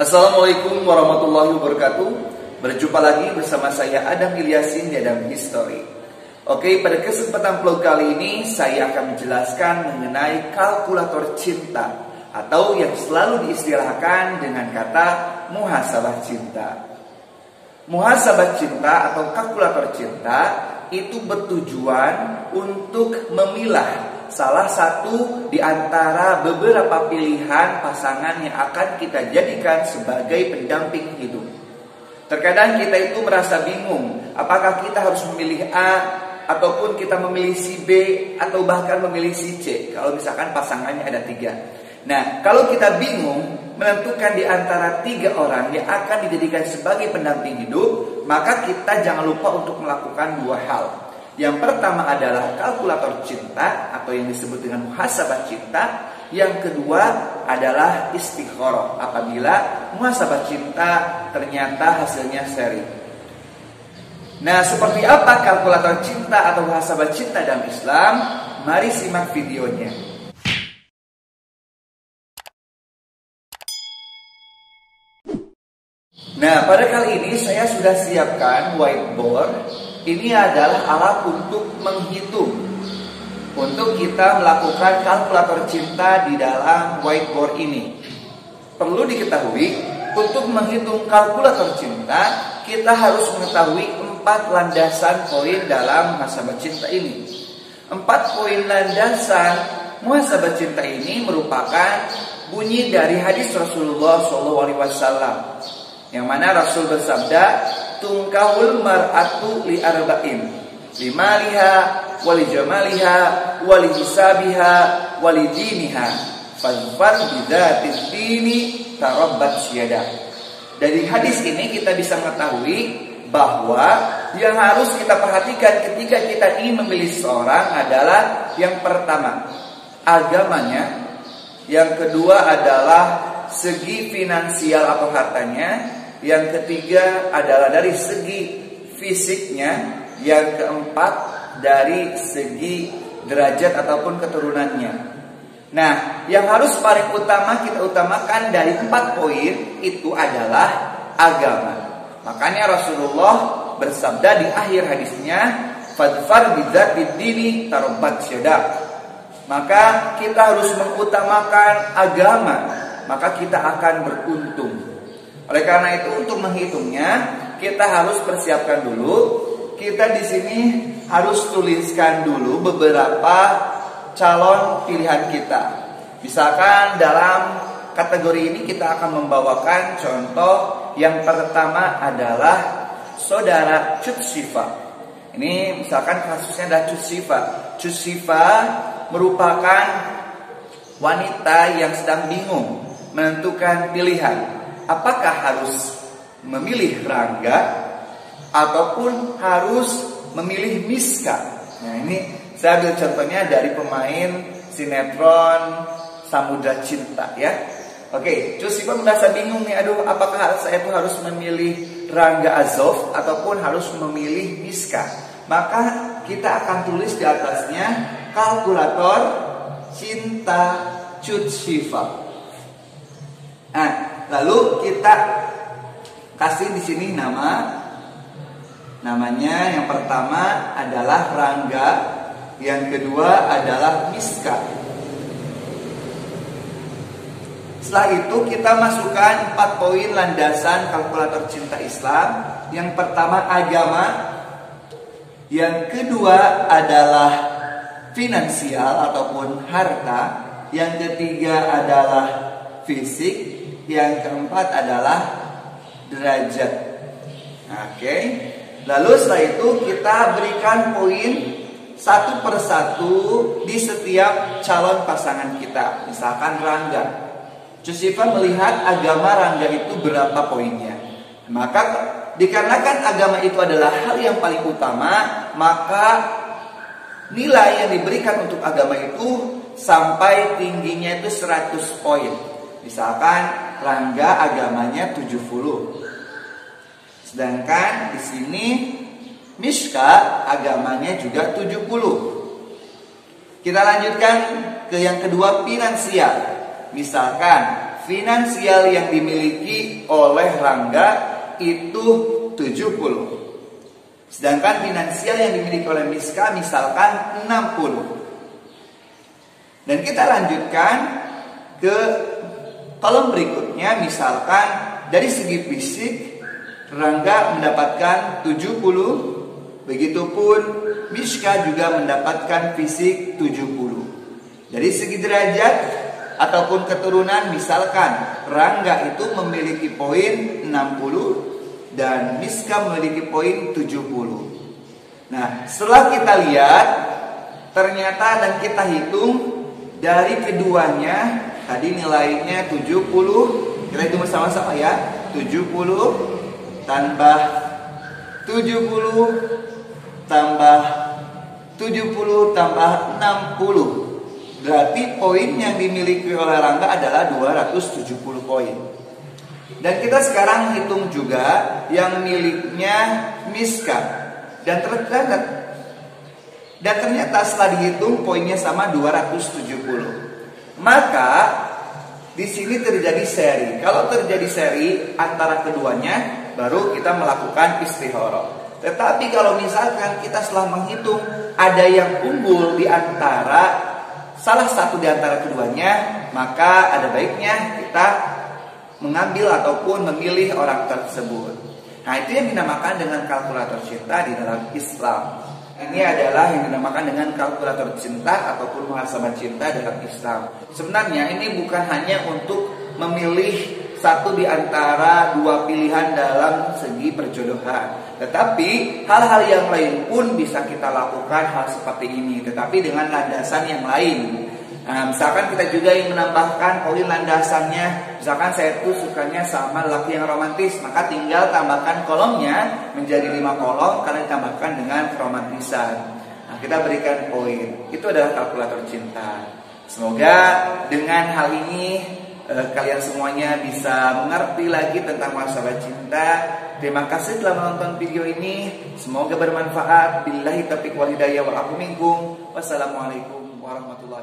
Assalamualaikum warahmatullahi wabarakatuh. Berjumpa lagi bersama saya Adam Ilyasin di Adam History. Oke, pada kesempatan vlog kali ini saya akan menjelaskan mengenai kalkulator cinta atau yang selalu diistilahkan dengan kata muhasabah cinta. Muhasabah cinta atau kalkulator cinta itu bertujuan untuk memilah salah satu di antara beberapa pilihan pasangan yang akan kita jadikan sebagai pendamping hidup. Terkadang kita itu merasa bingung, apakah kita harus memilih A ataupun kita memilih si B atau bahkan memilih si C kalau misalkan pasangannya ada 3. Nah, kalau kita bingung menentukan di antara 3 orang yang akan dijadikan sebagai pendamping hidup, maka kita jangan lupa untuk melakukan 2 hal. Yang pertama adalah kalkulator cinta atau yang disebut dengan muhasabah cinta. Yang kedua adalah istikharah apabila muhasabah cinta ternyata hasilnya seri. Nah, seperti apa kalkulator cinta atau muhasabah cinta dalam Islam? Mari simak videonya. Nah, pada kali ini saya sudah siapkan whiteboard. Ini adalah alat untuk menghitung. Untuk kita melakukan kalkulator cinta di dalam whiteboard ini. Perlu diketahui, untuk menghitung kalkulator cinta, kita harus mengetahui 4 landasan poin dalam muhasabah cinta ini. 4 poin landasan muhasabah cinta ini merupakan bunyi dari hadis Rasulullah SAW. Yang mana Rasul bersabda, tungkahul mar'atu li arba'in, limaliha, wali jamaliha, wali hisabiha, wali diniha, fadfar bidzatid dini tarabbat syadah. Dari hadis ini kita bisa mengetahui bahwa yang harus kita perhatikan ketika kita ingin memilih seorang adalah yang pertama, agamanya. Yang kedua adalah segi finansial atau hartanya. Yang ketiga adalah dari segi fisiknya. Yang keempat dari segi derajat ataupun keturunannya. Nah, yang harus paling utama kita utamakan dari 4 poin itu adalah agama. Makanya Rasulullah bersabda di akhir hadisnya, fadfar bidzatid dini tarabbat syadah. Maka kita harus mengutamakan agama, maka kita akan beruntung. Oleh karena itu untuk menghitungnya kita harus persiapkan dulu. Kita di sini harus tuliskan dulu beberapa calon pilihan kita. Misalkan dalam kategori ini kita akan membawakan contoh yang pertama adalah saudara Cut Syifa. Ini misalkan kasusnya adalah Cut Syifa. Cut Syifa merupakan wanita yang sedang bingung menentukan pilihan. Apakah harus memilih Rangga ataupun harus memilih Miska? Nah, ini saya ambil contohnya dari pemain sinetron Samudra Cinta ya. Oke, Cut Syifa merasa bingung nih, aduh apakah saya itu harus memilih Rangga Azov ataupun harus memilih Miska? Maka kita akan tulis di atasnya kalkulator cinta Cut Syifa. Nah, lalu kita kasih di sini namanya yang pertama adalah Rangga, yang kedua adalah Miska. Setelah itu kita masukkan 4 poin landasan kalkulator cinta Islam. Yang pertama agama, yang kedua adalah finansial ataupun harta, yang ketiga adalah fisik, yang keempat adalah derajat. Oke. Lalu setelah itu kita berikan poin 1 per 1 di setiap calon pasangan kita. Misalkan Rangga, Cut Syifa melihat agama Rangga itu berapa poinnya. Maka dikarenakan agama itu adalah hal yang paling utama, maka nilai yang diberikan untuk agama itu sampai tingginya itu 100 poin. Misalkan Rangga agamanya 70. Sedangkan di sini Miska agamanya juga 70. Kita lanjutkan ke yang kedua, finansial. Misalkan finansial yang dimiliki oleh Rangga itu 70. Sedangkan finansial yang dimiliki oleh Miska misalkan 60. Dan kita lanjutkan ke kolom berikutnya. Misalkan dari segi fisik Rangga mendapatkan 70, begitupun Miska juga mendapatkan fisik 70. Dari segi derajat ataupun keturunan, misalkan Rangga itu memiliki poin 60 dan Miska memiliki poin 70. Nah, setelah kita lihat ternyata dan kita hitung dari keduanya tadi nilainya 70. Kita hitung bersama-sama ya. 70 tambah 70 tambah 70 tambah 60. Berarti poin yang dimiliki oleh Rangga adalah 270 poin. Dan kita sekarang hitung juga yang miliknya Miska. Dan ternyata setelah dihitung poinnya sama 270. Maka di sini terjadi seri. Kalau terjadi seri antara keduanya, baru kita melakukan istihoroh. Tetapi kalau misalkan kita setelah menghitung ada yang unggul di antara salah satu di antara keduanya, maka ada baiknya kita mengambil ataupun memilih orang tersebut. Nah, itu yang dinamakan dengan kalkulator cinta di dalam Islam. Ini adalah yang dinamakan dengan kalkulator cinta ataupun muhasabah cinta dalam Islam. Sebenarnya ini bukan hanya untuk memilih satu di antara dua pilihan dalam segi perjodohan, tetapi hal-hal yang lain pun bisa kita lakukan hal seperti ini, tetapi dengan landasan yang lain. Nah, misalkan kita juga yang menambahkan poin landasannya, misalkan saya tuh sukanya sama laki yang romantis, maka tinggal tambahkan kolomnya menjadi 5 kolom karena ditambahkan dengan keromantisan. Nah, kita berikan poin. Itu adalah kalkulator cinta. Semoga dengan hal ini kalian semuanya bisa mengerti lagi tentang muhasabah cinta. Terima kasih telah menonton video ini. Semoga bermanfaat. Billahi taufiq wal hidayah wal afu minkum. Wassalamualaikum warahmatullahi wabarakatuh.